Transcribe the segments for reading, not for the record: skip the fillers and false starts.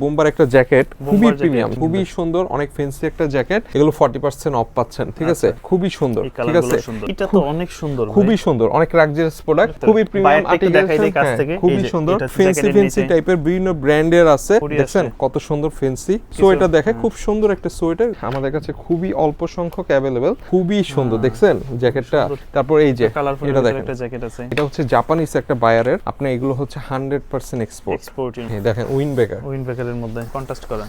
Bomber একটা jacket খুবই premium, খুবই সুন্দর, অনেক ফ্যান্সি একটা জ্যাকেট। এগুলো 40% অফ পাচ্ছেন, ঠিক আছে? খুবই সুন্দর, ঠিক আছে? এটা তো অনেক সুন্দর, খুবই সুন্দর, অনেক লাক্সারিয়াস প্রোডাক্ট, খুবই প্রিমিয়াম আর্টিকেল, খুবই সুন্দর। ফ্যান্সি টাইপের বিভিন্ন ব্র্যান্ডের আছে, দেখছেন কত সুন্দর ফ্যান্সি। সো এটা দেখে খুব সুন্দর একটা সোয়েটার, আমাদের কাছে খুবই অল্প সংখ্যক অ্যাভেলেবল, খুবই সুন্দর, দেখছেন জ্যাকেটটা। তারপর এই যে এটা দেখেন, এটা হচ্ছে জাপানিজ একটা বায়ারের, আপনি এগুলো হচ্ছে 100% এক্সপোর্ট। দেখেন উইন্ডবেকার এর মধ্যে কন্ট্রাস্ট করা,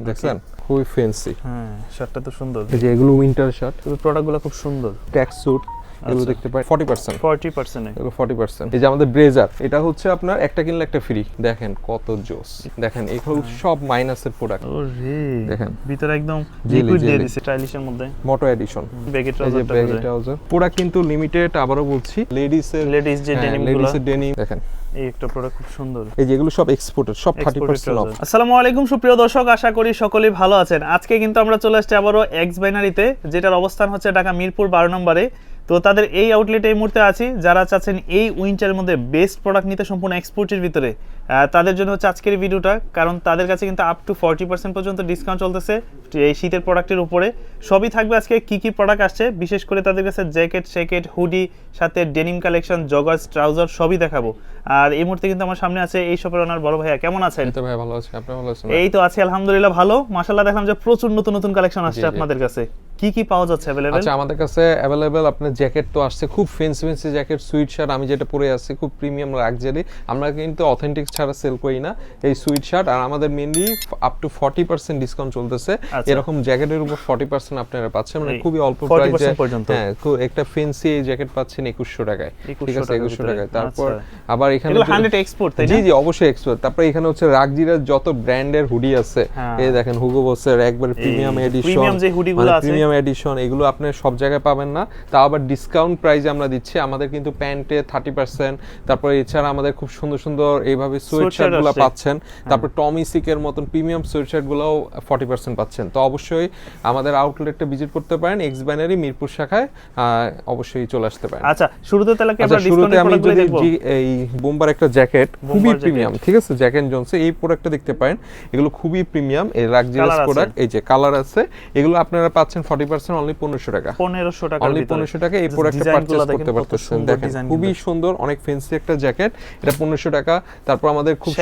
দেখছেন খুবই ফ্যান্সি। হ্যাঁ, শার্টটা তো সুন্দর। এই যে এগুলো উইন্টার শার্ট, প্রোডাক্টগুলো খুব সুন্দর। ট্র্যাক স্যুট এগুলো দেখতে পাই 40% এগুলো 40%। এই যে আমাদের ব্লেজার, এটা হচ্ছে আপনার একটা কিনলে একটা ফ্রি। দেখেন কত জোস, দেখেন এগুলো সব মাইনাসের প্রোডাক্ট। ওরে দেখেন ভিতরে একদম লিকুইড দিয়ে দিয়েছে, স্টাইলিশের মধ্যে মোটো এডিশন। ব্যাগের ট্রাউজার পুরো কিন্তু লিমিটেড, আবারও বলছি লেডিস যে ডেনিম, দেখেন এই একটা প্রোডাক্ট খুব সুন্দর। এই যে এগুলো সব এক্সপোর্টেড, সব 30% অফ। আসসালামু আলাইকুম সুপ্রিয় দর্শক, আশা করি সকলেই ভালো আছেন। আজকে কিন্তু আমরা চলে আসছি আবারও এক্স বাইনারিতে, যেটার অবস্থান হচ্ছে ঢাকা মিরপুর 12 নম্বরে। তো তাদের এই আউটলেটে এই মুহূর্তে আছি, যারা চাচ্ছেন এই উইন্টারের মধ্যে বেস্ট প্রোডাক্ট নিতে সম্পূর্ণ এক্সপোর্টের ভিতরে, তাদের জন্য হচ্ছে আজকের এই ভিডিওটা। কারণ তাদের কাছে কিন্তু আপ টু 40% পর্যন্ত ডিসকাউন্ট চলতেছে এই শীতের প্রোডাক্টের উপরে। সবই থাকবে আজকে কি কি প্রোডাক্ট আসছে, বিশেষ করে তাদের কাছে জ্যাকেট, হুডি, সাথে ডেনিম কালেকশন, জগার্স, ট্রাউজার সবই দেখাবো। আর এই মুহূর্তে কিন্তু আমার সামনে আছে এই শপের ওনার বড় ভাইয়া। কেমন আছেন? এই তো ভাই ভালো আছি, আপনি ভালো আছেন? এই তো আছি আলহামদুলিল্লাহ ভালো। মাশাআল্লাহ, দেখলাম যে প্রচুর নতুন কালেকশন আসছে আপনাদের কাছে। কি কি পাওয়া যাচ্ছে अवेलेबल? আচ্ছা, আমাদের কাছে अवेलेबल আপনার জ্যাকেট তো আসছে, খুব ফ্যান্সি জ্যাকেট, সুইট শার্ট। আমি যেটা পরে আছি খুব প্রিমিয়াম লাক্সারি, আমরা কিন্তু অথেন্টিক ছাড়া সেল করি না এই সুইট শার্ট। আর আমাদের মেইনলি আপ টু 40% ডিসকাউন্ট চলতেছে। এরকম জ্যাকেটের উপর 40% আপনারা পাচ্ছেন, মানে খুবই অল্প প্রাইসে। হ্যাঁ, একটা ফ্যান্সি জ্যাকেট পাচ্ছেন 2100 টাকায়, ঠিক আছে? 2100 টাকায়। তারপর আবার এখানে 100 এক্সপোর্ট, তাই না? জি অবশ্যই এক্সপোর্ট। তারপর এখানে হচ্ছে রাগজিরার যত ব্র্যান্ডের হুডি আছে, এই দেখেন হুগো বসের একবার প্রিমিয়াম এডিশন, প্রিমিয়াম যে হুডিগুলো আছে, প্রিমিয়াম এডিশন, এগুলো আপনি সব জায়গায় পাবেন না। তাও আবার ডিসকাউন্ট প্রাইসে আমরা দিচ্ছি। আমাদের কিন্তু প্যান্টে 30%, তারপর এছাড়া আমাদের খুব সুন্দর এইভাবে সোয়েট শার্টগুলো পাচ্ছেন। তারপর টমি সিকের মতন প্রিমিয়াম সোয়েট শার্টগুলোও 40% পাচ্ছেন। তো অবশ্যই আমাদের আউটলেটটা ভিজিট করতে পারেন, এক্স বাইনারি মিরপুর শাখায়, অবশ্যই চলে আসতে পারেন। আচ্ছা, শুরুতে তাহলে কি আমরা ডিসকাউন্টের প্রোডাক্টগুলো দেখব? এই বোম্বার একটা জ্যাকেট খুবই প্রিমিয়াম, ঠিক আছে? জ্যাকেট জনসে এই প্রোডাক্টটা দেখতে পারেন, এগুলো খুবই প্রিমিয়াম, এই লাক্সারিয়াস প্রোডাক্ট। এই যে কালার আছে, এগুলো আপনারা পাচ্ছেন 40% অনলি 1500 টাকা। 1500 টাকা, অনলি 1500 টাকা এই প্রোডাক্টটা পারচেজ করতে পারতেছেন। দেখেন খুবই সুন্দর, অনেক ফ্যান্সি একটা জ্যাকেট, এটা 1500 টাকা। তারপর আমাদের খুব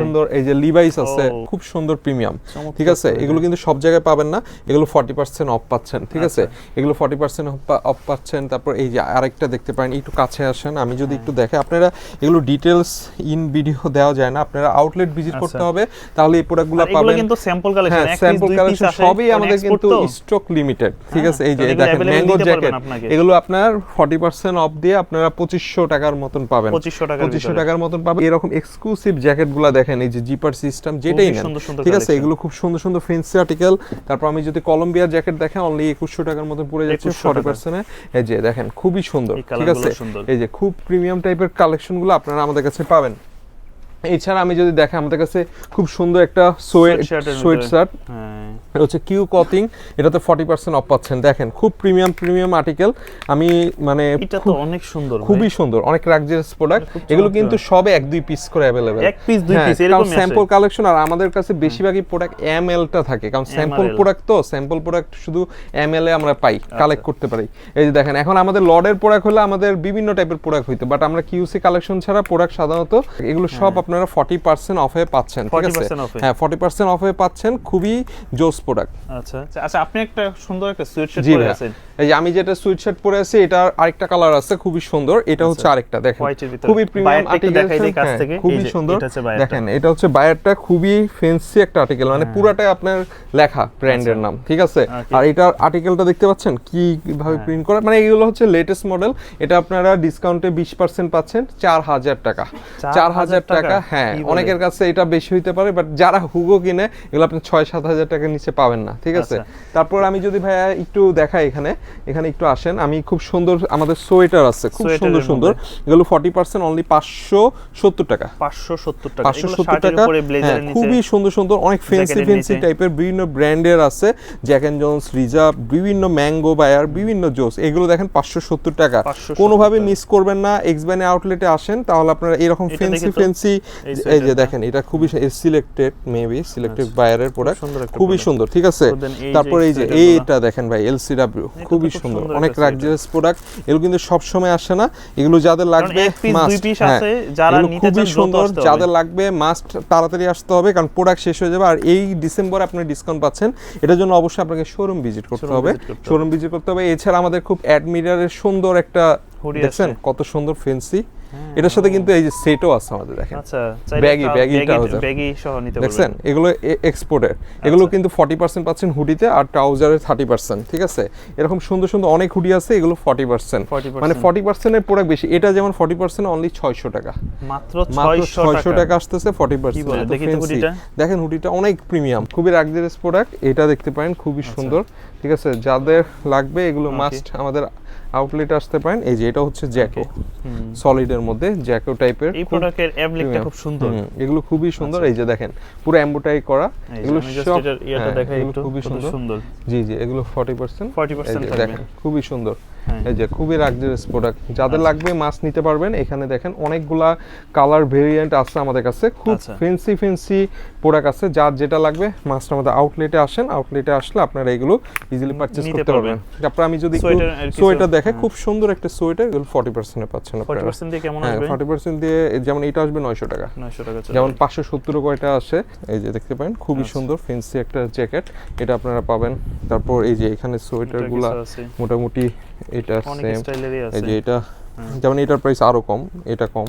সুন্দর এই যে লিভাইস আছে, খুব সুন্দর প্রিমিয়াম, ঠিক আছে? এগুলো কিন্তু সব জায়গায় পাবেন না, এগুলো 40% অফ পাচ্ছেন, ঠিক আছে? এগুলো 40% অফ পাচ্ছেন। তারপর এই যে আরেকটা দেখতে পারেন, একটু কাছে আসেন, আমি যদি একটু দেখে, আপনারা এগুলো ডিটেইলস ইন ভিডিও দেওয়া যায় না, আপনারা আউটলেট ভিজিট করতে হবে, তাহলে এই প্রোডাক্টগুলো পাবেন। এগুলো কিন্তু স্যাম্পল কালেকশন, স্যাম্পল কালেকশন সবই আমাদের কিন্তু স্টক লিমিটেড, ঠিক আছে? এই যে দেখেন ম্যাঙ্গো জ্যাকেট, এগুলো আপনার 40% অফ দিয়ে আপনারা 2500 টাকার মতন পাবেন, 2500 টাকার মতন পাবেন। এরকম এক্সক্লুসিভ জ্যাকেটগুলো দেখেন, এই যে জিপার সিস্টেম, যেটাই নেন, ঠিক আছে? এগুলো খুব সুন্দর ফ্যান্সি আর্টিকেল। তারপর আমি যদি কলম্বিয়ার জ্যাকেট দেখেন, অনলি 2100 টাকার মতন পড়ে যাচ্ছে 40%। এই যে দেখেন খুবই সুন্দর, ঠিক আছে? এই যে খুব প্রিমিয়াম টাইপের কালেকশনগুলো আপনারা আমাদের কাছে পাবেন। এছাড়া আমি যদি দেখে, আমাদের কাছে খুব সুন্দর একটা সোয়েট শার্ট, এটা হচ্ছে কিউ ক্লথিং, এটাতে 40% অফ পাচ্ছেন। দেখেন খুব প্রিমিয়াম আর্টিকেল। আমি মানে এটা তো অনেক সুন্দর, খুবই সুন্দর, অনেক লাক্সারিয়াস প্রোডাক্ট। এগুলো কিন্তু সবে 1-2 পিস করে अवेलेबल, 1 পিস 2 পিস এরকম স্যাম্পল কালেকশন। আর আমাদের কাছে বেশিরভাগই প্রোডাক্ট এমএল টা থাকে, কারণ স্যাম্পল প্রোডাক্ট, তো স্যাম্পল প্রোডাক্ট শুধু এমএল এ আমরা পাই, কালেক্ট করতে পারি। এই যে দেখেন, এখন আমাদের লডের প্রোডাক্ট হলে আমাদের বিভিন্ন টাইপের প্রোডাক্ট হইতো, বাট আমরা কিউসি কালেকশন ছাড়া প্রোডাক্ট সাধারণত এগুলো সব আপনারা 40% অফে পাচ্ছেন, ঠিক আছে? হ্যাঁ, 40% অফে পাচ্ছেন, খুবই জোস প্রোডাক্ট। আচ্ছা, আপনি একটা সুন্দর একটা সুইট শার্ট পরে আছেন। এই যে আমি যেটা সুইট শার্ট পরে আছি, এটার আরেকটা কালার আছে খুবই সুন্দর, এটা হচ্ছে আরেকটা। দেখেন খুবই প্রিমিয়াম আর্টিকেল, খুবই সুন্দর। দেখেন এটা হচ্ছে বায়ারটা, খুবই ফ্যান্সি একটা আর্টিকেল, মানে পুরাটাই আপনার লেখা ব্র্যান্ডের নাম, ঠিক আছে? আর এটার আর্টিকেলটা দেখতে পাচ্ছেন কিভাবে প্রিন্ট করা, মানে এগুলো হচ্ছে লেটেস্ট মডেল। এটা আপনারা ডিসকাউন্টে 20% পাচ্ছেন, 4000 টাকা। 4000 টাকা, হ্যাঁ। অনেকের কাছে এটা বেশি হইতে পারে, বাট যারা হুগো কিনে, এগুলো আপনি 6-7 হাজার টাকা টাকার নিচে পাবেন না, ঠিক আছে। তারপর আমি যদি ভাইয়া একটু দেখাই, এখানে একটু আসেন, আমি খুব সুন্দর আমাদের সোয়েটার আছে, খুব সুন্দর সুন্দর, এগুলো 40% অনলি 570 টাকা, 570 টাকা। খুবই সুন্দর সুন্দর, অনেক ফ্যান্সি টাইপের বিভিন্ন ব্র্যান্ডের আছে, জ্যাক এন্ড জোন্স, রিজার্ভ, বিভিন্ন ম্যাঙ্গো বায়ার, বিভিন্ন জোস, এগুলো দেখেন 570 টাকা। কোনোভাবে মিস করবেন না, এক্সবাইনে আউটলেটে আসেন, তাহলে আপনারা এরকম ফ্যান্সি এই যে দেখেন, এটা খুবই সিলেক্টেড, মেবি সিলেক্টেড বায়ারের প্রোডাক্ট, খুবই সুন্দর, ঠিক আছে। তারপর এই যে এইটা দেখেন ভাই, এলসিডব্লিউ, খুবই সুন্দর, অনেক লাক্সারিয়াস প্রোডাক্ট। এগুলো কিন্তু সব সময় আসে না, এগুলো যাদের লাগবে মাস্ট, খুবই সুন্দর, যাদের লাগবে মাস্ট তাড়াতাড়ি আসতে হবে, কারণ প্রোডাক্ট শেষ হয়ে যাবে। আর এই ডিসেম্বরে আপনি ডিসকাউন্ট পাচ্ছেন, এটার জন্য অবশ্যই আপনাকে শোরুম ভিজিট করতে হবে, শোরুম ভিজিট করতে হবে। এছাড়া আমাদের খুব অ্যাডমিরারের সুন্দর একটা, দেখছেন কত সুন্দর ফ্যান্সি, এটার সাথে কিন্তু এই যে সেটও আছে আমাদের, দেখেন। আচ্ছা, ব্যাগি সহ নিতে পারবেন। দেখছেন এগুলো এক্সপোর্টের, এগুলো কিন্তু 40% পাচ্ছেন হুডিতে, আর ট্রাউজারের 30%, ঠিক আছে। এরকম সুন্দর সুন্দর অনেক হুডি আছে, এগুলো 40%, মানে 40% এর প্রোডাক্ট বেশি। এটা যেমন 40% অনলি 600 টাকা, মাত্র 600 টাকা আসতেছে 40%। দেখেন হুডিটা অনেক প্রিমিয়াম, খুবই লাক্সারিয়াস প্রোডাক্ট, এটা দেখতে পারেন, খুবই সুন্দর, ঠিক আছে। যাদের লাগবে এগুলো মাস্ট আমাদের আউটলেট আসতে পারেন। এই যে এটা হচ্ছে জ্যাকো, সলিডের মধ্যে জ্যাকো টাইপের, এই প্রোডাক্টের অ্যাবলিকটা খুব সুন্দর, এগুলো খুবই সুন্দর। এই যে দেখেন পুরো এমব্রয়ডারি করা, এগুলো সব এটা দেখাই একটু, খুবই সুন্দর। জি জি, এগুলো 40% দেখেন, খুবই সুন্দর। এই যে খুবই লাক্সারিয়াস প্রোডাক্ট, যাদের লাগবে মাছ নিতে পারবেন। এখানে দেখেন অনেকগুলা কালার ভেরিয়েন্ট আছে আমাদের কাছে, খুব ফ্যান্সি প্রোডাক্ট আছে। যার যেটা লাগবে মাছটা আমাদের আউটলেটে আসেন, আউটলেটে আসলে আপনারা এগুলো ইজিলি পারচেজ করতে পারবেন। তারপর আমি যদি সোয়েটার দেখে, খুব সুন্দর একটা সোয়েটার, এগুলো 40% এ পাচ্ছেন আপনারা। 40% দিয়ে কেমন আসবে? 40% দিয়ে যেমন এটা আসবে 900 টাকা, যেমন 570 কয়টা আসে। এই যে দেখতে পারেন, খুবই সুন্দর ফ্যান্সি একটা জ্যাকেট, এটা আপনারা পাবেন। তারপর এই যে এখানে সোয়েটারগুলো মোটামুটি এটা সেম, এই যে এটা যেমন এটার প্রাইস আরো কম, এটা কম।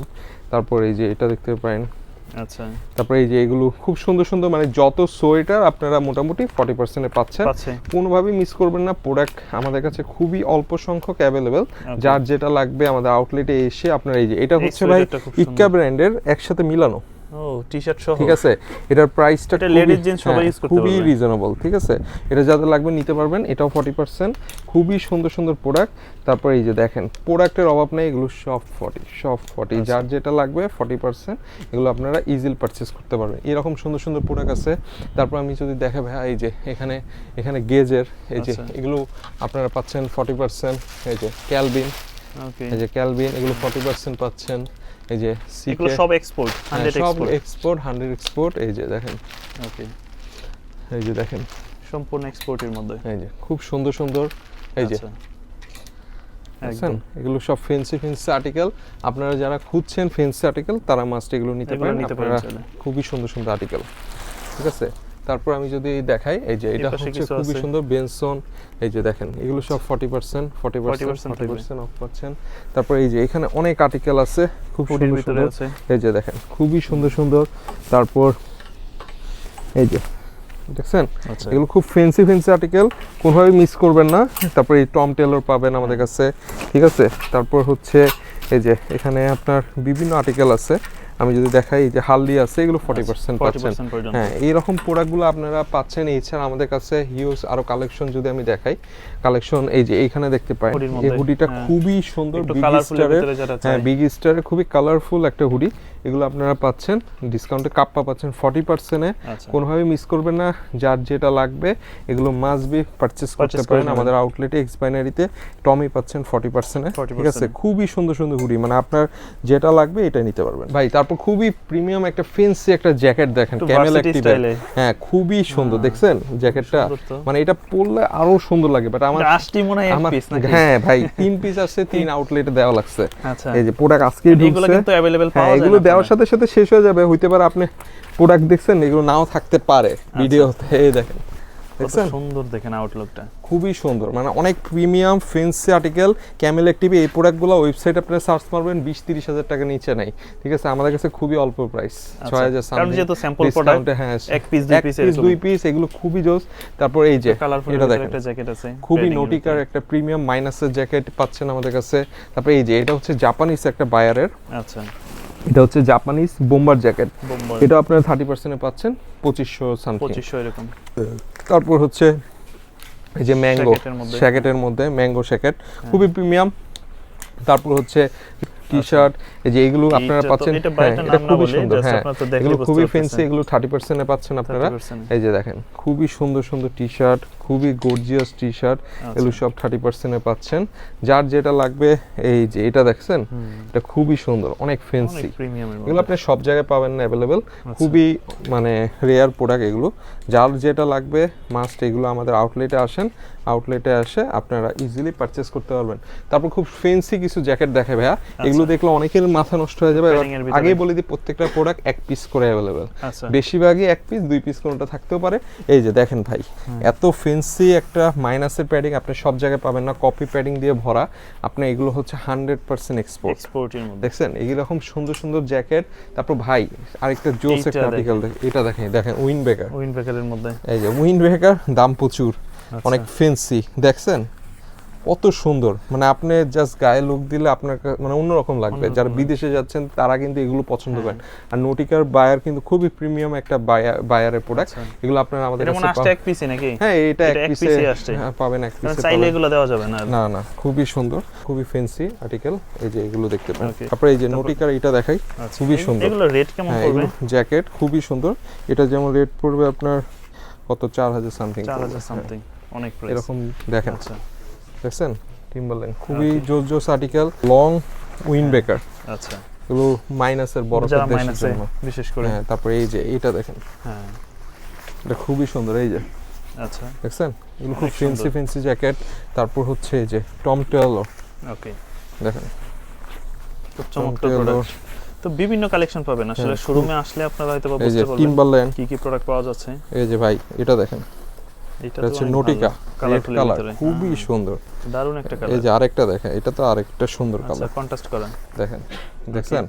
তারপর এই যে এটা দেখতে পারেন, আচ্ছা। তারপর এই যে এগুলো খুব সুন্দর সুন্দর, মানে যত সোয়েটার আপনারা মোটামুটি 40% এ পাচ্ছেন, কোনোভাবেই মিস করবেন না। প্রোডাক্ট আমাদের কাছে খুবই অল্প সংখ্যক অ্যাভেলেবেল, যার যেটা লাগবে আমাদের আউটলেটে এসে আপনারা এই যে, এটা হচ্ছে ভাই ইক্কা ব্র্যান্ডের একসাথে মিলানো, টি-শার্ট সহ, ঠিক আছে। এটার প্রাইসটা লেডিস জিন্স সবাই ইউজ করতে পারবে, খুবই রিজনেবল, ঠিক আছে। এটা যাদের লাগবে নিতে পারবেন, এটাও 40%, খুবই সুন্দর সুন্দর প্রোডাক্ট। তারপর এই যে দেখেন, প্রোডাক্টের অভাব নেই, এগুলো সব 40, যার যেটা লাগবে 40%, এগুলো আপনারা ইজিলি পারচেজ করতে পারবেন। এরকম সুন্দর সুন্দর প্রোডাক্ট আছে। তারপর আমি যদি দেখা ভাই, এই যে এখানে গেজের, এই যে এগুলো আপনারা পাচ্ছেন 40%। এই যে ক্যালভিন, এই যে ক্যালভিন, এগুলো 40% পাচ্ছেন। এই যে এগুলো সব এক্সপোর্ট, 100 এক্সপোর্ট। এই যে দেখেন, ওকে, এই যে দেখেন সম্পূর্ণ এক্সপোর্টের মধ্যে, এই যে খুব সুন্দর সুন্দর। এই যে একদম, এগুলো সব ফ্যান্সি আর্টিকেল। আপনারা যারা খুঁজছেন ফ্যান্সি আর্টিকেল, তারা মাস্ট এগুলো নিতে পারেন, খুবই সুন্দর সুন্দর আর্টিকেল, ঠিক আছে। তারপর আমি যদি দেখাই, এই যে এটা হচ্ছে খুবই সুন্দর বেনসন, এই যে দেখেন এগুলো সব 40% অফ পাচ্ছেন। তারপর এই যে এখানে অনেক আর্টিকেল আছে, খুব সুন্দর, এই যে দেখেন খুবই সুন্দর সুন্দর। তারপর এই যে দেখছেন, এগুলো খুব ফ্যান্সি আর্টিকেল, কোনোভাবে মিস করবেন না। তারপর এই টম টেলর পাবেন আমাদের কাছে, ঠিক আছে। তারপর হচ্ছে এই যে এখানে আপনার বিভিন্ন আর্টিকেল আছে, আমি যদি দেখাই, যে হালদি আছে, এগুলো 40% পাচ্ছেন। হ্যাঁ, এইরকম প্রোডাক্টগুলো আপনারা পাচ্ছেন। এছাড়া আমাদের কাছে হিউজ আরো কালেকশন যদি আমি দেখাই, কালেকশন এই যে এইখানে দেখতে পাই, এই হুডিটা খুবই সুন্দর, বিগ স্টারের খুবই কালারফুল একটা হুডি, এগুলো আপনারা পাচ্ছেন ডিসকাউন্টে, কাপ্পা পাচ্ছেন 40%-এ, কোনোভাবে মিস করবেন না। যার যেটা লাগবে এগুলো মাস্ট বি পারচেজ করতে পারেন আমাদের আউটলেটে, এক্সপাইনারিতে। টমি পাচ্ছেন 40%-এ, ঠিক আছে। খুবই সুন্দর সুন্দর হুডি, মানে আপনার যেটা লাগবে এটা নিতে পারবেন ভাই। তারপর খুবই প্রিমিয়াম একটা ফেন্সি একটা জ্যাকেট দেখেন, ক্যামেল অ্যাক্টিভের, হ্যাঁ খুবই সুন্দর, দেখছেন জ্যাকেটটা, মানে এটা পরলে আরো সুন্দর লাগে। বাট আমার আসটি মনে হয় এক পিস নাকি? হ্যাঁ ভাই, 3 পিস আছে, 3 আউটলেটে দেওয়া লাগছে। এই যে প্রোডাক্ট আজকে ঢুকছে, এগুলো কিন্তু अवेलेबल পাওয়া যায়, এগুলো দেওয়ার সাথে সাথে শেষ হয়ে যাবে, হইতে পারে আপনি প্রোডাক্ট দেখছেন এগুলো নাও থাকতে পারে ভিডিওতে। এই দেখেন, দেখছেন সুন্দর, দেখেন আউটলুকটা খুবই সুন্দর, মানে অনেক premium fancy article, Camel active. এই প্রোডাক্টগুলো ওয়েবসাইট আপনারা সার্চ মারবেন, 20-30 হাজার টাকা নিচে নাই, ঠিক আছে। আমাদের কাছে খুবই অল্প প্রাইস, 6000 সামথিং, কারণ যেহেতু স্যাম্পল প্রোডাক্ট, হ্যাঁ এক পিস দুই পিস এগুলো খুবই জোস। তারপর এই যে এটা দেখেন, একটা জ্যাকেট আছে, খুবই নোটিকার একটা প্রিমিয়াম মাইনাসের জ্যাকেট পাচ্ছেন আমাদের কাছে। তারপর এই যে এটা হচ্ছে জাপানিজ একটা বায়ারের, আচ্ছা এটা হচ্ছে জাপানিজ বোম্বার জ্যাকেট, এটা আপনারা 30% এ পাচ্ছেন 2500 সামথিং 2500 এরকম। তারপর হচ্ছে এই যে ম্যাঙ্গো জ্যাকেটের মধ্যে ম্যাঙ্গো জ্যাকেট খুবই প্রিমিয়াম। তারপর হচ্ছে টি-শার্ট, এই যে এগুলো আপনারা পাচ্ছেন, এটা খুবই সুন্দর, হ্যাঁ এগুলো খুবই ফ্যান্সি, এগুলো 30% এ পাচ্ছেন আপনারা। এই যে দেখেন খুবই সুন্দর সুন্দর টি-শার্ট, খুবই গর্জিয়াস টি-শার্ট, এগুলো সব 30% এ পাচ্ছেন। যার যেটা লাগবে, এই যে এটা দেখছেন, এটা খুবই সুন্দর, অনেক ফ্যান্সি, এগুলো আপনি সব জায়গায় পাবেন না অ্যাভেলেবেল, খুবই মানে রেয়ার প্রোডাক্ট এগুলো। যার যেটা লাগবে মাস্ট এগুলো আমাদের আউটলেটে আসেন, আউটলেটে আসে আপনারা ইজিলি পারচেজ করতে পারবেন। তারপর খুব ফ্যান্সি কিছু জ্যাকেট দেখে ভাইয়া, এগুলো দেখলে অনেকের মাথা নষ্ট হয়ে যাবে। আগেই বলে দিই প্রত্যেকটা প্রোডাক্ট এক পিস করে অ্যাভেলেবেল, বেশিরভাগই এক পিস দুই পিস কোনটা থাকতেও পারে। এই যে দেখেন ভাই, এত ফ্যান্সি একটা মাইনাসের প্যাডিং আপনি সব জায়গায় পাবেন না, কপি প্যাডিং দিয়ে ভরা। আপনি এগুলো হচ্ছে 100% এক্সপোর্টের মধ্যে দেখছেন, এইরকম সুন্দর সুন্দর জ্যাকেট। তারপর ভাই আরেকটা জোস একটা আর্টিকেল এটা দেখেন উইন্ডব্রেকারের মধ্যে, এই যে উইন্ডব্রেকার, দাম প্রচুর, অনেক ফ্যান্সি, দেখছেন কত সুন্দর, মানে আপনি জাস্ট গায়ে লুক দিলে আপনার মানে অন্যরকম লাগবে। যারা বিদেশে যাচ্ছেন তারা কিন্তু এগুলো পছন্দ করেন। আর নটিকার বায়ার কিন্তু খুবই প্রিমিয়াম একটা বায়ারের প্রোডাক্ট, এগুলো আপনারা আমাদের কাছে পাবেন এক পিসে নাকি? হ্যাঁ এটা এক পিসে আসছে, পাবেন এক পিসে, চাইলে এগুলো দেওয়া যাবে না। না না, খুবই সুন্দর, খুবই ফ্যান্সি আর্টিকেল, এই যে এগুলো দেখতে পারেন। তারপরে এই যে নটিকার এটা দেখাই, খুবই সুন্দর, এগুলো রেট কেমন পড়বে? জ্যাকেট খুবই সুন্দর, এটা যেমন রেট পড়বে আপনার কত 4000 সামথিং, 4000 সামথিং, অনেক প্রাইস এরকম দেখেন। দেখছেন টিম্বারল্যান্ড খুবই জোস আর্টিকেল, লং উইন্ডব্রেকার, আচ্ছা এগুলো মাইনাসের বড় দেশের জন্য বিশেষ করে। হ্যাঁ তারপরে এই যে এটা দেখেন, হ্যাঁ এটা খুবই সুন্দর, এই যে আচ্ছা দেখছেন এগুলো খুব ফ্যান্সি জ্যাকেট। তারপর হচ্ছে এই যে টম টেলর, ওকে দেখেন খুব চমৎকার প্রোডাক্ট। তো বিভিন্ন কালেকশন পাবেন আসলে, শোরুমে আসলে আপনারা হয়তো বুঝতে পারবেন টিম্বারল্যান্ড কি কি প্রোডাক্ট পাওয়া যাচ্ছে। এই যে ভাই এটা দেখেন, এটা হচ্ছে নটিকা রেড কালার, খুবই সুন্দর, দারুণ একটা কালার। এই যে আরেকটা দেখেন, এটা তো আরেকটা সুন্দর কালার, আচ্ছা কন্ট্রাস্ট করা দেখেন, দেখছেন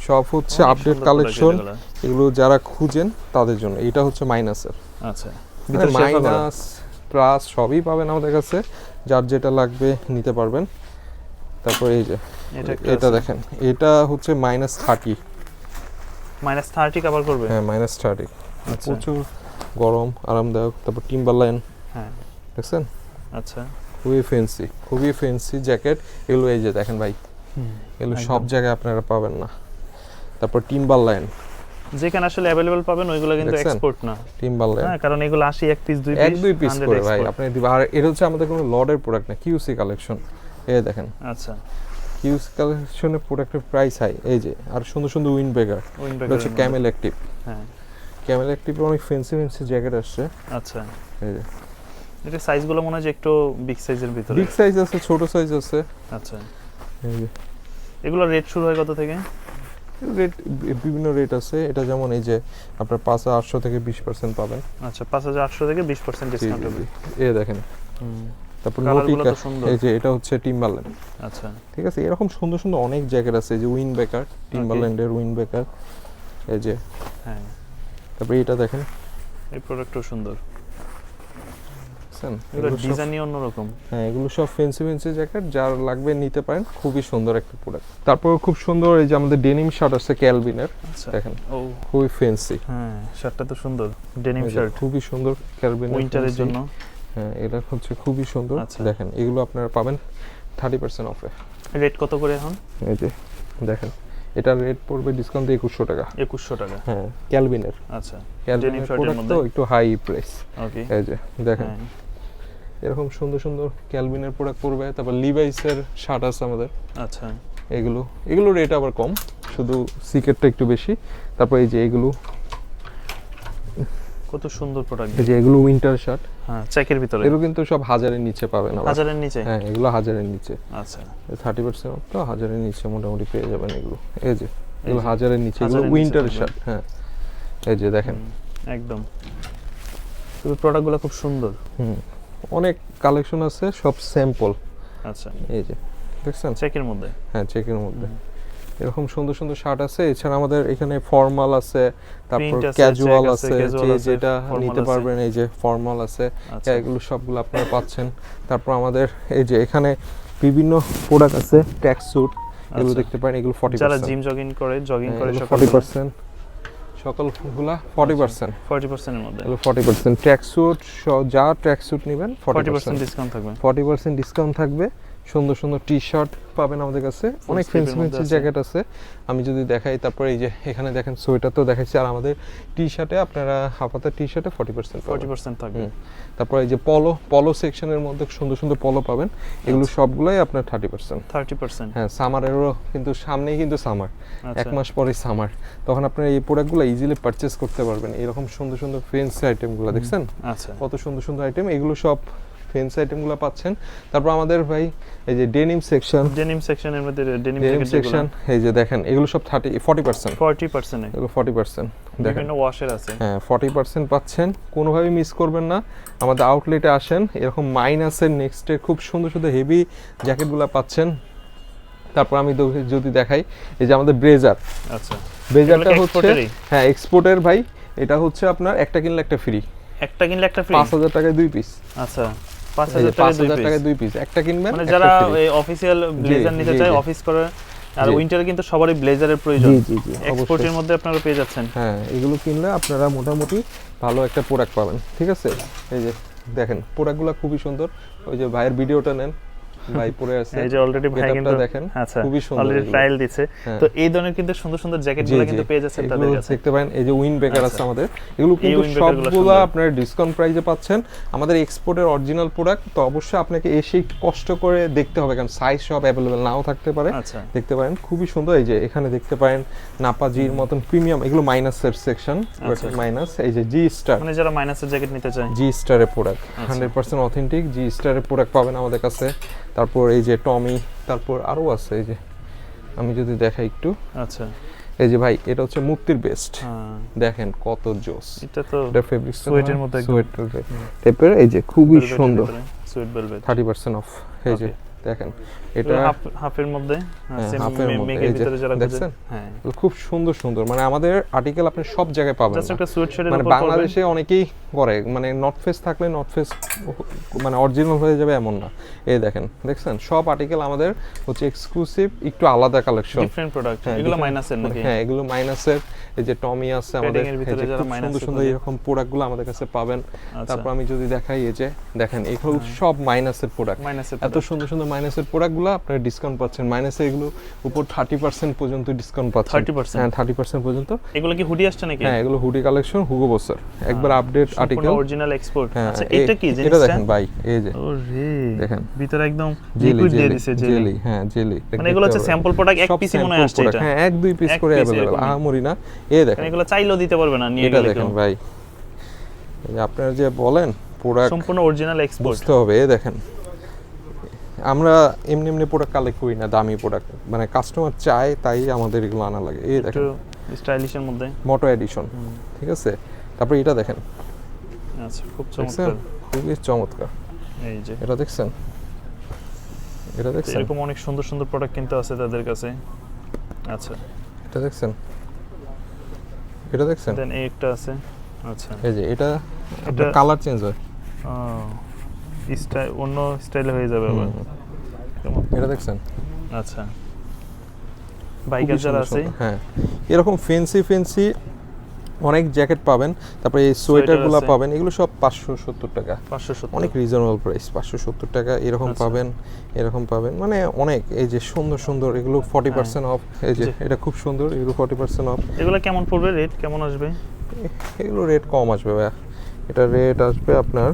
সব হচ্ছে আপডেট কালেকশন, এগুলো যারা খুঁজেন তাদের জন্য। এটা হচ্ছে মাইনাসের, আচ্ছা মাইনাস প্লাস সবই পাবেন আমাদের কাছে, যার যেটা লাগবে নিতে পারবেন। তারপর এই যে এটা দেখেন, এটা হচ্ছে -30 কভার করবে, হ্যাঁ -30, প্রচুর গরম আরামদায়ক। তারপর টিম্বারল্যান্ড, হ্যাঁ দেখছেন, আচ্ছা খুবই ফ্যান্সি জ্যাকেট এগুলো। এই যে দেখেন ভাই, এগুলো সব জায়গায় আপনারা পাবেন না। তারপর টিম্বারল্যান্ড যেখানে আসলে अवेलेबल পাবেন ওইগুলো কিন্তু এক্সপোর্ট না, টিম্বারল্যান্ড, হ্যাঁ কারণ এগুলো আসে এক পিস দুই পিস করে ভাই আপনি দিবেন। আর এটা হচ্ছে আমাদের কোনো লটের প্রোডাক্ট না, কিউসি কালেকশন। এই দেখেন, আচ্ছা কিউসি কালেকশনের প্রোডাক্টের প্রাইস হাই। এই যে আর সুন্দর সুন্দর উইন্ডব্রেকার, এটা হচ্ছে ক্যামেল অ্যাক্টিভ, হ্যাঁ ক্যামেল অ্যাক্টিভের অনেক ফ্যান্সি জ্যাকেট আসছে, আচ্ছা এই যে এটা সাইজগুলো মনে হয় যে একটু বিগ সাইজের ভিতরে, বিগ সাইজ আছে, ছোট সাইজ আছে, আচ্ছা এই যে এগুলো রেট শুরু হয় কত থেকে? রেট বিভিন্ন রেট আছে, এটা যেমন এই যে আপনার 5800 থেকে 20% পাবেন, আচ্ছা 5800 থেকে 20% ডিসকাউন্ট হবে। এই দেখেন, তারপর নটিকা, এই যে এটা হচ্ছে টিম্বারল্যান্ড, আচ্ছা ঠিক আছে। এরকম সুন্দর সুন্দর অনেক জ্যাকেট আছে, এই যে উইন্ডব্রেকার, টিম্বারল্যান্ডের উইন্ডব্রেকার, এই যে হ্যাঁ। তারপর এটা দেখেন, এই প্রোডাক্টও সুন্দর, এগুলো ডিজাইনই অন্যরকম, হ্যাঁ এগুলো সব ফ্যান্সি জ্যাকেট, যার লাগবে নিতে পারেন, খুবই সুন্দর একটা প্রোডাক্ট। তারপর খুব সুন্দর এই যে আমাদের ডেনিম শার্ট আছে ক্যালভিনের, দেখেন ও খুবই ফ্যান্সি, হ্যাঁ শার্টটা তো সুন্দর, ডেনিম শার্ট খুবই সুন্দর ক্যালভিনের উইন্টারের জন্য, হ্যাঁ এটা হচ্ছে খুবই সুন্দর। দেখেন এগুলো আপনারা পাবেন 30% অফে। রেট কত করে এখন? এই যে দেখেন, এটার রেট পড়বে ডিসকাউন্ট দিয়ে 2100 টাকা, 2100 টাকা, হ্যাঁ ক্যালভিনের, আচ্ছা ক্যালভিনের প্রোডাক্ট তো একটু হাই প্রাইস, ওকে এই যে দেখেন এরকম সুন্দর সুন্দর ক্যালভিনের প্রোডাক্ট পড়বে। তারপর লিভাইসের শার্ট আছে আমাদের, আচ্ছা এগুলো রেট আবার কম, শুধু সিকেটটা একটু বেশি। তারপর এই যে এগুলো কত সুন্দর প্রোডাক্ট, এই যে এগুলো উইন্টার শার্ট, হ্যাঁ চেকের ভিতরে, এগুলো কিন্তু সব 1000 এর নিচে পাবেন, 1000 এর নিচে, হ্যাঁ এগুলো 1000 এর নিচে, আচ্ছা 30% অফ তো 1000 এর নিচে মোটামুটি পেয়ে যাবেন এগুলো। এই যে এগুলো 1000 এর নিচে, এগুলো উইন্টার শার্ট, হ্যাঁ এই যে দেখেন একদম পুরো প্রোডাক্টগুলো খুব সুন্দর, অনেক কালেকশন আছে, সব স্যাম্পল, আচ্ছা এই যে দেখছেন চেকের মধ্যে, হ্যাঁ চেকের মধ্যে এরকম সুন্দর সুন্দর শার্ট আছে। এছাড়া আমাদের এখানে ফর্মাল আছে, তারপর ক্যাজুয়াল আছে, যেটা নিতে পারবেন, এই যে ফর্মাল আছে, এগুলো সবগুলো আপনারা পাচ্ছেন। তারপর আমাদের এই যে এখানে বিভিন্ন প্রোডাক্ট আছে, ট্র্যাক স্যুট, এগুলো দেখতে পারেন, এগুলো 40%। যারা জিম জগিং করে 40%, সকলগুলা 40% এর মধ্যে। এগুলো 40%। ট্র্যাক স্যুট যা ট্র্যাক স্যুট নেবেন 40% ডিসকাউন্ট থাকবে। 40% ডিসকাউন্ট থাকবে। সুন্দর সুন্দর টি শার্ট পাবেন আমাদের কাছে, অনেক ফ্যান্সি ফ্যান্সি জ্যাকেট আছে। আমি যদি দেখাই, তারপরে এই যে এখানে দেখেন সোয়েটার তো দেখাচ্ছি, আর আমাদের টি শার্টে আপনারা হাফাতা টি শার্টে 40% থাকবে। তারপরে এই যে পলো সেকশনের মধ্যে সুন্দর সুন্দর পলো পাবেন, এগুলো সবগুলাই আপনার 30%। হ্যাঁ, সামারেরও কিন্তু সামনেই কিন্তু সামার, 1 মাস পরেই সামার, তখন আপনারা এই প্রোডাক্টগুলো ইজিলি পারচেজ করতে পারবেন। এরকম সুন্দর সুন্দর ফ্যান্সি আইটেমগুলো দেখছেন, আচ্ছা কত সুন্দর সুন্দর আইটেম, এগুলো সব ফ্যান্সি আইটেমগুলো পাচ্ছেন। তারপর আমাদের ভাই এই যে ডেনিম সেকশনের মধ্যে ডেনিম সেকশন, এই যে দেখেন এগুলো সব 40% এগুলো 40% দেখেন, ওয়াশের আছে। হ্যাঁ 40% পাচ্ছেন, কোনোভাবেই মিস করবেন না। আমাদের আউটলেটে আসেন, এরকম মাইনাসের নেক্সটে খুব সুন্দর সুন্দর হেভি জ্যাকেটগুলো পাচ্ছেন। তারপর আমি যদি দেখাই, এই যে আমাদের ব্লেজার, আচ্ছা ব্লেজারটা হচ্ছে হ্যাঁ এক্সপোর্টের ভাই, এটা হচ্ছে আপনার একটা কিনলে একটা ফ্রি, 5000 টাকায় 2 পিস। আচ্ছা 5000 টাকায় 2 পিস, একটা কিনবেন। মানে যারা এই অফিশিয়াল ব্লেজার নিতে চায়, অফিস করে, আর উইন্টারে কিন্তু সবারই ব্লেজারের প্রয়োজন। জি এক্সপোর্টের মধ্যে আপনারা পেয়ে যাচ্ছেন। হ্যাঁ, এগুলো কিনলে আপনারা মোটামুটি ভালো একটা প্রোডাক্ট পাবেন, ঠিক আছে। এই যে দেখেন প্রোডাক্টগুলো খুবই সুন্দর, ওই যে ভাইয়ের ভিডিওটা নেন, ভাই পরে আছে, এই যে অলরেডি ভাই কিন্তু দেখেন আচ্ছা খুবই সুন্দর, অলরেডি ট্রায়াল দিচ্ছে। তো এই ধরনের কিন্তু সুন্দর সুন্দর জ্যাকেটগুলো কিন্তু পেয়ে যাচ্ছেন তাদের কাছে, দেখতে পারেন। এই যে উইন্ড ব্রেকার আছে আমাদের, এগুলো কিন্তু সবগুলো আপনারা ডিসকাউন্ট প্রাইসে পাচ্ছেন। আমাদের এক্সপোর্টের অরিজিনাল প্রোডাক্ট, তো অবশ্যই আপনাকে এসে কষ্ট করে দেখতে হবে, কারণ সাইজ সব অ্যাভেলেবেল নাও থাকতে পারে। দেখতে পারেন খুবই সুন্দর, এই যে এখানে দেখতে পারেন নাপাজির মতন প্রিমিয়াম, এগুলো মাইনাসের সেকশন, মাইনাস। এই যে জি স্টার, মানে যারা মাইনাসের জ্যাকেট নিতে চায়, জি স্টারের প্রোডাক্ট 100% অথেন্টিক জি স্টারের প্রোডাক্ট পাবেন আমাদের কাছে। তারপর এই যে টমি, তারপর আরো আছে, এই যে আমি যদি দেখাই একটু, আচ্ছা এই যে ভাই এটা হচ্ছে মুক্তির বেস্ট, দেখেন কত জোস, এটা তো এটা ফেব্রিক সোয়েটের মধ্যে সোয়েটার টাইপের, এই যে খুবই সুন্দর, সুয়েট ভেলভেট 30% অফ। এই যে দেখেন এটা হাফের মধ্যে, মেঘের ভিতরে যারা দেখছেন, হ্যাঁ খুব সুন্দর সুন্দর, মানে আমাদের আর্টিকেল আপনি সব জায়গায় পাবেন। জাস্ট একটা সোয়েটশার্টের মানে বাংলাদেশে অনেকেই করে, মানে নর্থ ফেস থাকলে নর্থ ফেস মানে অরিজিনাল হয়ে যাবে এমন না। এই দেখেন, দেখছেন সব আর্টিকেল আমাদের হচ্ছে এক্সক্লুসিভ, একটু আলাদা কালেকশন, ডিফারেন্ট প্রোডাক্ট। এগুলো মাইনাসের নাকি? হ্যাঁ এগুলো মাইনাসের। এই যে টমি আছে আমাদের, সুন্দর সুন্দর এরকম প্রোডাক্টগুলো আমাদের কাছে পাবেন। তারপর আমি যদি দেখাই, এই যে দেখেন এগুলো সব মাইনাসের প্রোডাক্ট, এত সুন্দর সুন্দর মাইনাসের প্রোডাক্টগুলো আপনারা ডিসকাউন্ট পাচ্ছেন। মাইনাসে এগুলো উপর 30% পর্যন্ত ডিসকাউন্ট পাচ্ছেন। 30%? হ্যাঁ 30% পর্যন্ত। এগুলো কি হুডি আসছে নাকি? হ্যাঁ এগুলো হুডি কালেকশন, হুগো বসের একবার আপডেট আর্টিকেল, অরিজিনাল এক্সপোর্ট। আচ্ছা এটা কি জিনিসটা? এটা দেখেন ভাই, এই যে ওরে দেখেন ভিতরে একদম লিকুইড দিয়ে দিয়েছে, জেলি। হ্যাঁ জেলি, মানে এগুলো হচ্ছে স্যাম্পল প্রোডাক্ট, এক পিসই মনে হয় আসছে এটা। হ্যাঁ 1-2 পিস করে अवेलेबल, আহামরি না। এই দেখেন এগুলো চাইলেও দিতে পারবে না, নিয়ে গেলে। এটা দেখেন ভাই, এই আপনারা যে বলেন প্রোডাক্ট সম্পূর্ণ অরিজিনাল এক্সপোর্ট বুঝতে হবে। এই দেখেন আমরা এমনি এমনি প্রোডাক্ট কালেক্ট করি না, দামি প্রোডাক্ট, মানে কাস্টমার চায় তাই আমাদের এগুলো আনা লাগে। এই দেখেন স্টাইলিশের মধ্যে মোটো এডিশন, ঠিক আছে। তারপর এটা দেখেন, আচ্ছা খুব চমৎকার, খুবই চমৎকার। এই যে এটা দেখছেন, এটা দেখছেন, এরকম অনেক সুন্দর সুন্দর প্রোডাক্ট কিন্তু আছে তাদের কাছে। আচ্ছা এটা দেখছেন, এটা দেখছেন, দেন এই একটা আছে। আচ্ছা এই যে এটা কালার চেঞ্জ হয়, স্টাইল অন্য স্টাইলে হয়ে যাবে আবার। এটা দেখছেন, আচ্ছা বাইকার যারা আছে, হ্যাঁ এরকম ফেন্সি অনেক জ্যাকেট পাবেন। তারপরে এই সোয়েটারগুলো পাবেন, এগুলো সব 570 টাকা, 570 অনেক রিজনেবল প্রাইস, 570 টাকা এরকম পাবেন, এরকম পাবেন, মানে অনেক। এই যে সুন্দর সুন্দর এগুলো 40% অফ, এই যে এটা খুব সুন্দর, এগুলো 40% অফ। এগুলো কেমন পড়বে, রেট কেমন আসবে? এগুলো রেট কম আসবে ভাই, এটা রেট আসবে আপনার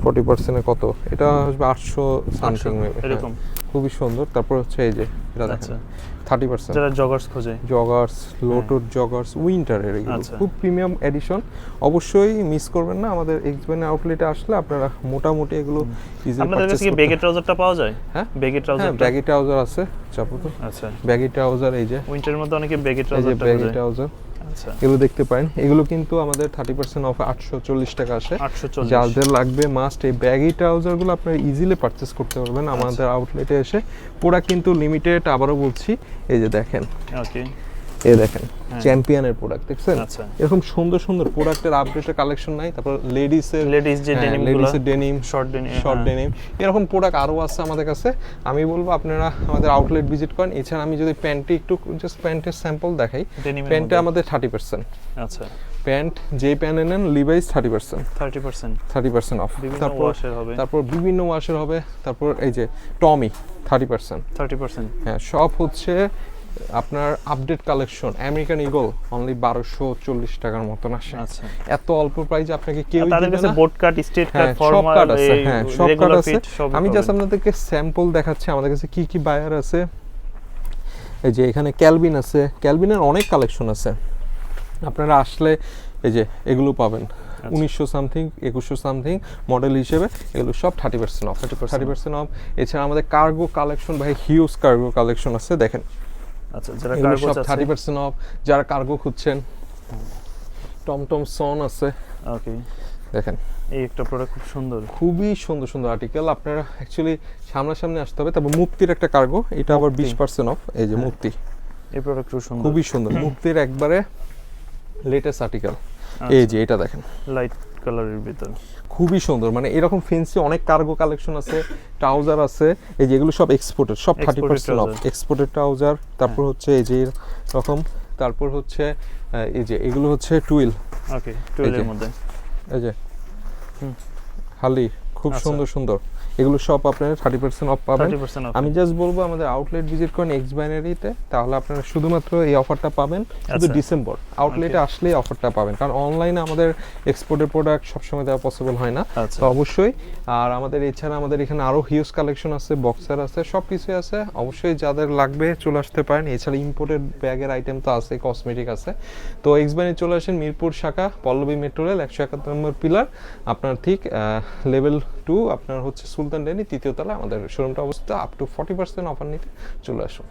40% এ কত, এটা আসবে 800 সামথিং এরকম, খুবই সুন্দর। তারপর হচ্ছে এই যে এটা দেখেন 30%, যারা জগার্স খোঁজে, জগার্স, লোটোর জগার্স উইন্টারের, এগুলো খুব প্রিমিয়াম এডিশন। অবশ্যই মিস করবেন না, আমাদের এক্সবেন আউটলেটে আসলে আপনারা মোটামুটি এগুলো ইজিলি আপনাদের কাছে কি ব্যাগি ট্রাউজারটা পাওয়া যায়? হ্যাঁ ব্যাগি ট্রাউজার, হ্যাঁ ব্যাগি ট্রাউজার আছে চাপতো। আচ্ছা ব্যাগি ট্রাউজার, এই যে উইন্টারের মধ্যে অনেকে ব্যাগি ট্রাউজারটা ব্যাগি ট্রাউজার, আচ্ছা এগুলো দেখতে পারেন। এগুলো কিন্তু আমাদের 30% অফে 840 টাকা আসে। 840, যাদের লাগবে মাস্ট এই ব্যাগি ট্রাউজারগুলো আপনারা ইজিলি পারচেজ করতে পারবেন আমাদের আউটলেটে এসে। পুরা কিন্তু লিমিটেড, আবারও বলছি, এই যে দেখেন ওকে এই দেখেন চ্যাম্পিয়নের প্রোডাক্ট দেখছেন, আচ্ছা এরকম সুন্দর সুন্দর প্রোডাক্টের আপডেটের কালেকশন নাই। তারপর লেডিস যে ডেনিম লেডিসের ডেনিম, শর্ট ডেনিম, এরকম প্রোডাক্ট আরো আছে আমাদের কাছে। আমি বলবো আপনারা আমাদের আউটলেট ভিজিট করেন। এছাড়া আমি যদি প্যান্টে একটু জাস্ট প্যান্টের স্যাম্পল দেখাই, প্যান্টে আমাদের 30%, আচ্ছা প্যান্ট যে প্যান্ট নেন লিভাইস 30% অফ। তারপর বিভিন্ন ওয়াশের হবে। তারপর এই যে টমি 30%, হ্যাঁ সব হচ্ছে আপনার update collection. American eagle only 1240 টাকার মতন আসে। আচ্ছা এত অল্প প্রাইসে আপনাকে কেউ তাদের কাছে বোট কাট, স্ট্রেট কাট, ফর্মাল সব কাট আছে, হ্যাঁ সব কাট আছে। আমি জাস্ট পাবেন। আপনাদেরকে স্যাম্পল দেখাচ্ছি আমাদের কাছে কি কি বায়ার আছে। এই যে এখানে ক্যালভিন আছে, ক্যালভিনের অনেক কালেকশন আছে। আপনারা আসলে এই যে এগুলো পাবেন 1900 সামথিং 2100 সামথিং মডেল হিসেবে, এগুলো সব 30% অফ, 30% অফ। এছাড়া আমাদের কার্গো কালেকশন ভাই হিউজ কার্গো কালেকশন আছে দেখেন। আচ্ছা যারা এগুলো কার্গো সব আছে 30% অফ, যারা কার্গো খুঁজছেন। টমটম সন আছে, ওকে দেখেন এই একটা প্রোডাক্ট খুব সুন্দর, খুবই সুন্দর সুন্দর আর্টিকেল। আপনারা অ্যাকচুয়ালি সামনাসামনি আসতে হবে। তারপর মুক্তির একটা কার্গো, এটা আবার 20% অফ। এই যে মুক্তি, এই প্রোডাক্ট খুব সুন্দর, খুবই সুন্দর। মুক্তির একবারে লেটেস্ট আর্টিকেল। এই যে এটা দেখেন লাইট কালারের ভিতর, খুবই সুন্দর। মানে এরকম ফেন্সি অনেক কার্গো কালেকশন আছে, ট্রাউজার আছে। এই যে এগুলো সব এক্সপোর্টেড, সব 30% অফ, এক্সপোর্টেড ট্রাউজার। তারপর হচ্ছে এই যে এরকম, তারপর হচ্ছে এই যে এগুলো হচ্ছে টুইল, ওকে টুইলের মধ্যে এই যে হালি, খুব সুন্দর সুন্দর। এগুলো সব আপনারা 30% অফ পাবেন। আমি জাস্ট বলবো আমাদের আউটলেট ভিজিট করেন এক্স বাইনারিতে, তাহলে আপনারা শুধুমাত্র এই অফারটা পাবেন শুধু ডিসেম্বর। আউটলেটে আসলেই অফারটা পাবেন, কারণ অনলাইনে আমাদের এক্সপোর্টের প্রোডাক্ট সবসময় দেওয়া পসিবল হয় না। তো অবশ্যই, আর আমাদের এছাড়া আমাদের এখানে আরো হিউজ কালেকশন আছে, বক্সার আছে, সব কিছুই আছে। অবশ্যই যাদের লাগবে চলে আসতে পারেন। এছাড়া ইম্পোর্টেড ব্যাগের আইটেম তো আছে, কসমেটিক আছে। তো এক্স বাইনারি চলে আসেন, মিরপুর শাখা, পল্লবী মেট্রো রেল 171 নম্বর পিলার, আপনার ঠিক লেভেল 2, আপনার হচ্ছে সুলতান ডেনি 3য় তলা আমাদের শোরুমটা অবস্থিত। আপ টু 40% অফার নিতে চলে আসুন।